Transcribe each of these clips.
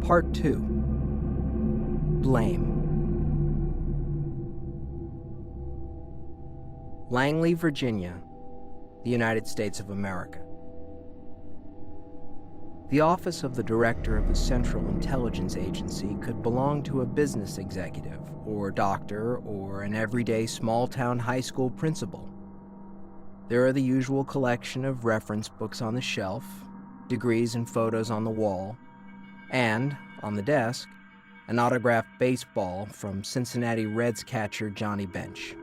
Part 2. Blame. Langley, Virginia, the United States of America. The office of the Director of the Central Intelligence Agency could belong to a business executive, or doctor, or an everyday small-town high school principal. There are the usual collection of reference books on the shelf, degrees and photos on the wall, and, on the desk, an autographed baseball from Cincinnati Reds catcher Johnny Bench.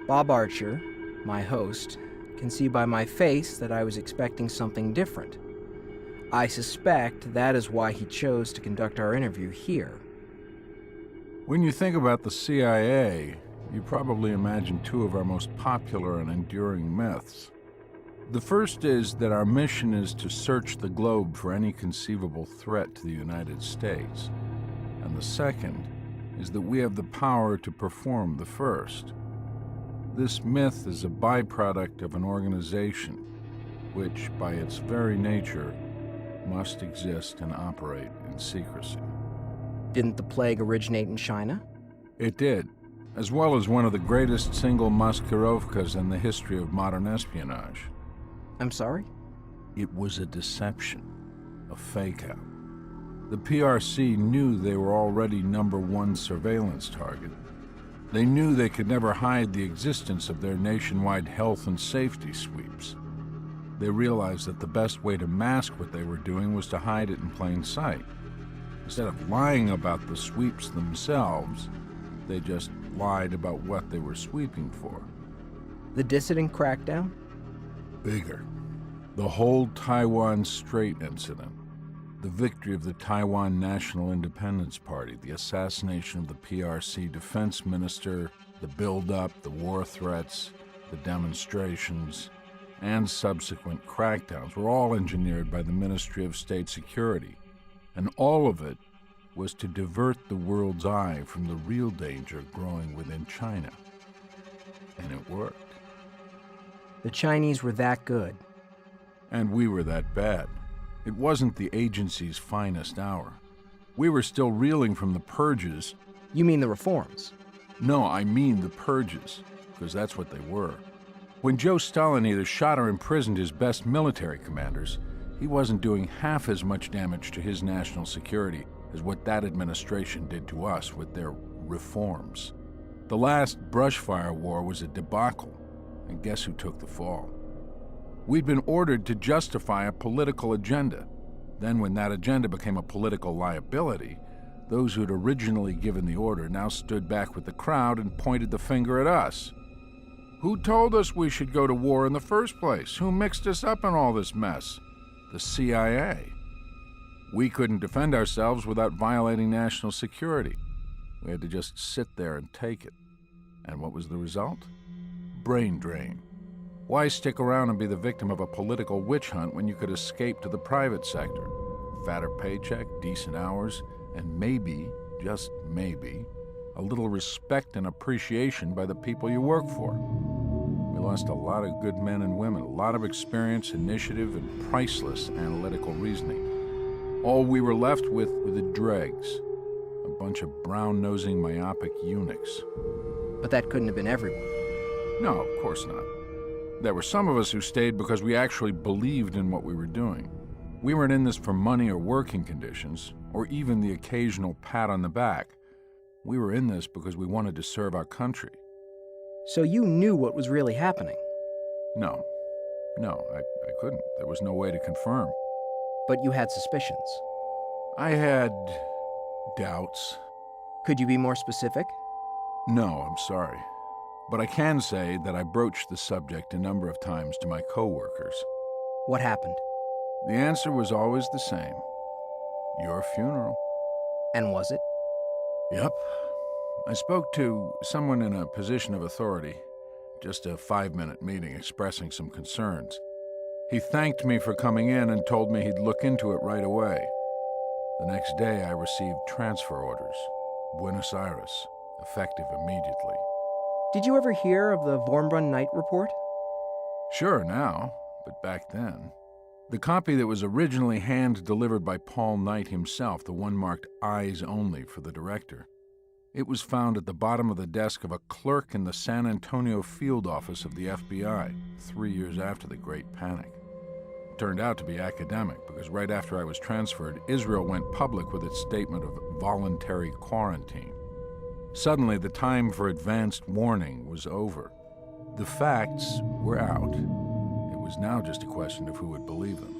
Bob Archer, my host, can see by my face that I was expecting something different. I suspect that is why he chose to conduct our interview here. When you think about the CIA, you probably imagine two of our most popular and enduring myths. The first is that our mission is to search the globe for any conceivable threat to the United States. And the second is that we have the power to perform the first. This myth is a byproduct of an organization which, by its very nature, must exist and operate in secrecy. Didn't the plague originate in China? It did, as well as one of the greatest single maskirovkas in the history of modern espionage. I'm sorry? It was a deception, a fake-out. The PRC knew they were already #1 surveillance target. They knew they could never hide the existence of their nationwide health and safety sweeps. They realized that the best way to mask what they were doing was to hide it in plain sight. Instead of lying about the sweeps themselves, they just lied about what they were sweeping for. The dissident crackdown? Bigger. The whole Taiwan Strait incident. The victory of the Taiwan National Independence Party, the assassination of the PRC defense minister, the build-up, the war threats, the demonstrations, and subsequent crackdowns were all engineered by the Ministry of State Security, and all of it was to divert the world's eye from the real danger growing within China. And it worked. The Chinese were that good. And we were that bad. It wasn't the agency's finest hour. We were still reeling from the purges. You mean the reforms? No, I mean the purges, because that's what they were. When Joe Stalin either shot or imprisoned his best military commanders, he wasn't doing half as much damage to his national security as what that administration did to us with their reforms. The last brushfire war was a debacle, and guess who took the fall? We'd been ordered to justify a political agenda. Then when that agenda became a political liability, those who'd originally given the order now stood back with the crowd and pointed the finger at us. Who told us we should go to war in the first place? Who mixed us up in all this mess? The CIA. We couldn't defend ourselves without violating national security. We had to just sit there and take it. And what was the result? Brain drain. Why stick around and be the victim of a political witch hunt when you could escape to the private sector? Fatter paycheck, decent hours, and maybe, just maybe, a little respect and appreciation by the people you work for. We lost a lot of good men and women, a lot of experience, initiative, and priceless analytical reasoning. All we were left with were the dregs, a bunch of brown-nosing myopic eunuchs. But that couldn't have been everyone. No, of course not. There were some of us who stayed because we actually believed in what we were doing. We weren't in this for money or working conditions, or even the occasional pat on the back. We were in this because we wanted to serve our country. So you knew what was really happening? No, I couldn't. There was no way to confirm. But you had suspicions? I had doubts. Could you be more specific? No, I'm sorry. But I can say that I broached the subject a number of times to my co-workers. What happened? The answer was always the same. Your funeral. And was it? Yep. I spoke to someone in a position of authority. Just a 5-minute meeting expressing some concerns. He thanked me for coming in and told me he'd look into it right away. The next day I received transfer orders. Buenos Aires, effective immediately. Did you ever hear of the Wormbrunn Night Report? Sure now, but back then. The copy that was originally hand-delivered by Paul Knight himself, the one marked Eyes Only for the director, it was found at the bottom of the desk of a clerk in the San Antonio field office of the FBI 3 years after the Great Panic. It turned out to be academic because right after I was transferred, Israel went public with its statement of voluntary quarantine. Suddenly, the time for advanced warning was over. The facts were out. It was now just a question of who would believe them.